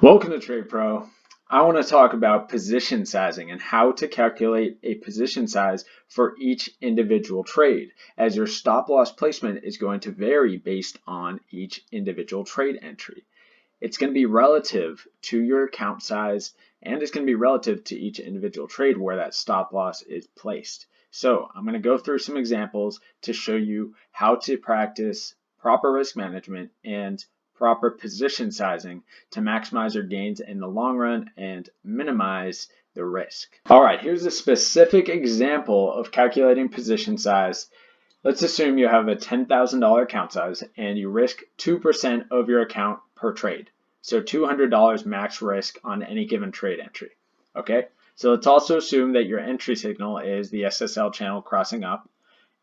Welcome to Trade Pro. I want to talk about position sizing and how to calculate a position size for each individual trade, as your stop loss placement is going to vary based on each individual trade entry. It's going to be relative to your account size, and it's going to be relative to each individual trade where that stop loss is placed. So I'm going to go through some examples to show you how to practice proper risk management and proper position sizing to maximize your gains in the long run and minimize the risk. All right, here's a specific example of calculating position size. Let's assume you have a $10,000 account size and you risk 2% of your account per trade. So $200 max risk on any given trade entry. Okay, so let's also assume that your entry signal is the SSL channel crossing up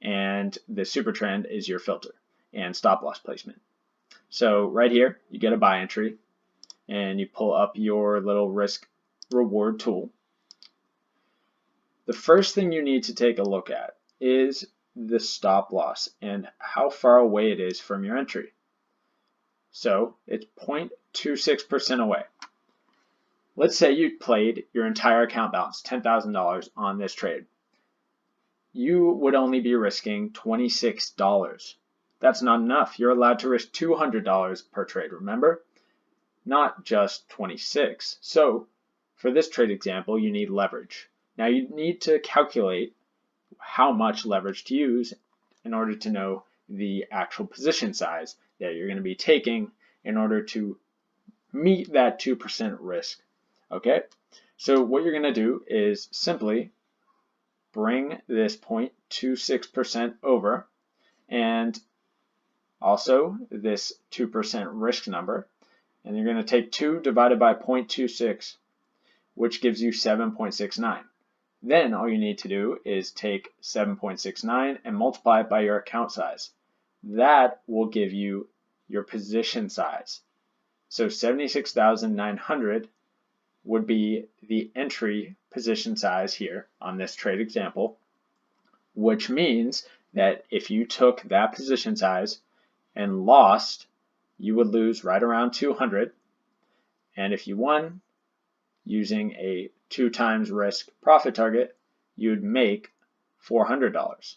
and the super trend is your filter and stop loss placement. So right here, you get a buy entry and you pull up your little risk reward tool. The first thing you need to take a look at is the stop loss and how far away it is from your entry. So it's 0.26% away. Let's say you played your entire account balance, $10,000 on this trade. You would only be risking $26. That's not enough. You're allowed to risk $200 per trade, remember? Not just 26. So for this trade example, you need leverage. Now you need to calculate how much leverage to use in order to know the actual position size that you're going to be taking in order to meet that 2% risk. Okay, so what you're going to do is simply bring this 0.26% over and also this 2% risk number, and you're going to take 2 divided by 0.26, which gives you 7.69. Then all you need to do is take 7.69 and multiply it by your account size. That will give you your position size. So 76,900 would be the entry position size here on this trade example, which means that if you took that position size and lost, you would lose right around 200. And if you won, using a 2 times risk profit target, you'd make $400.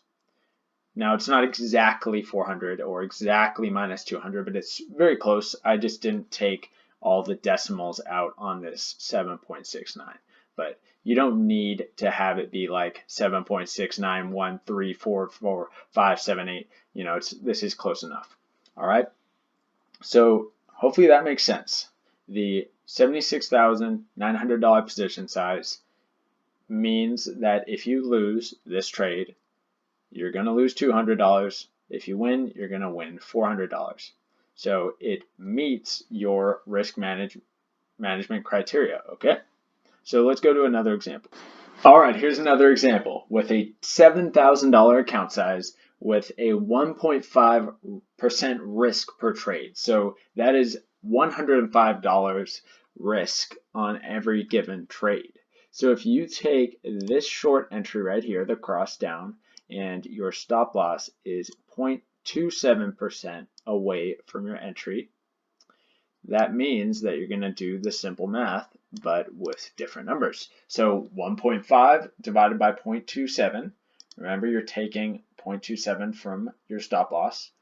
Now it's not exactly 400 or exactly minus 200, but it's very close. I just didn't take all the decimals out on this 7.69. But you don't need to have it be like 7.6913445778. You know, this is close enough. All right. So hopefully that makes sense. The $76,900 position size means that if you lose this trade, you're going to lose $200. If you win, you're going to win $400. So it meets your risk management criteria, okay? So let's go to another example. All right, here's another example with a $7,000 account size with a 1.5% risk per trade. So that is $105 risk on every given trade. So if you take this short entry right here, the cross down, and your stop loss is 0.27% away from your entry, that means that you're going to do the simple math, but with different numbers. So 1.5 divided by 0.27. Remember, you're taking 0.27 from your stop loss,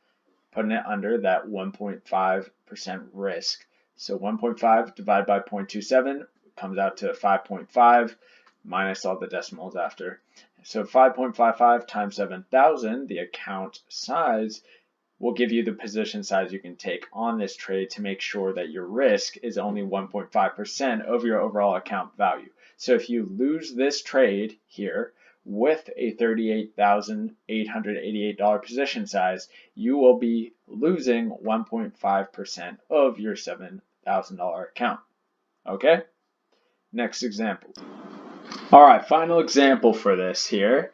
putting it under that 1.5% risk. So 1.5 divided by 0.27 comes out to 5.5 minus all the decimals after. So 5.55 times 7,000, the account size, will give you the position size you can take on this trade to make sure that your risk is only 1.5% of your overall account value. So if you lose this trade here with a $38,888 position size, you will be losing 1.5% of your $7,000 account. Okay? Next example. All right, final example for this here.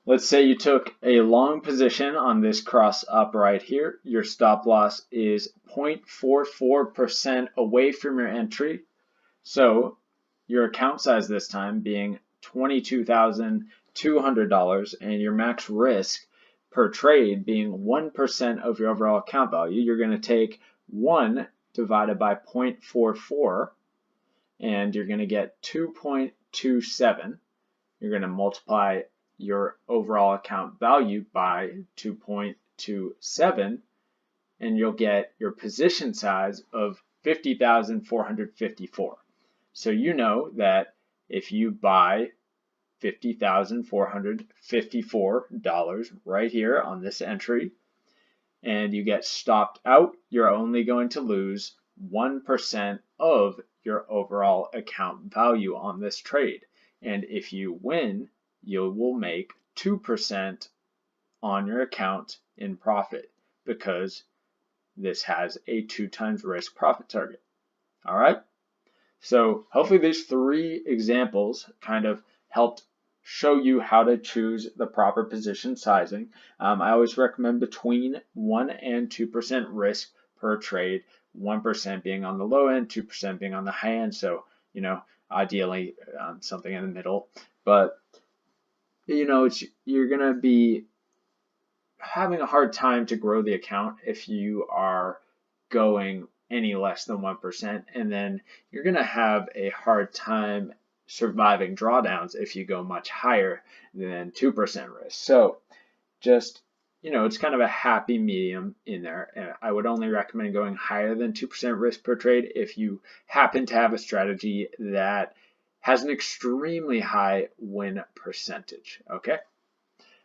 Let's say you took a long position on this cross up right here. Your stop loss is 0.44% away from your entry. So your account size this time being $22,200 and your max risk per trade being 1% of your overall account value, you're going to take 1 divided by 0.44, and you're going to get 2.27. You're going to multiply your overall account value by 2.27, and you'll get your position size of 50,454. So you know that if you buy $50,454 right here on this entry, and you get stopped out, you're only going to lose 1% of your overall account value on this trade. And if you win, you will make 2% on your account in profit, because this has a 2 times risk profit target. All right. So hopefully these 3 examples kind of helped show you how to choose the proper position sizing. I always recommend between 1 and 2% risk per trade, 1% being on the low end, 2% being on the high end. So, ideally something in the middle. But, you're going to be having a hard time to grow the account if you are going any less than 1%, and then you're going to have a hard time surviving drawdowns if you go much higher than 2% risk. So just, it's kind of a happy medium in there, and I would only recommend going higher than 2% risk per trade if you happen to have a strategy that has an extremely high win percentage. Okay.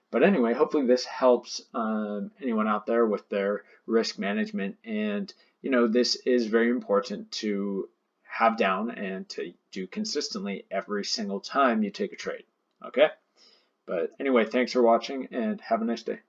But anyway, hopefully this helps anyone out there with their risk management. And, this is very important to have down and to do consistently every single time you take a trade. Okay? But anyway, thanks for watching and have a nice day.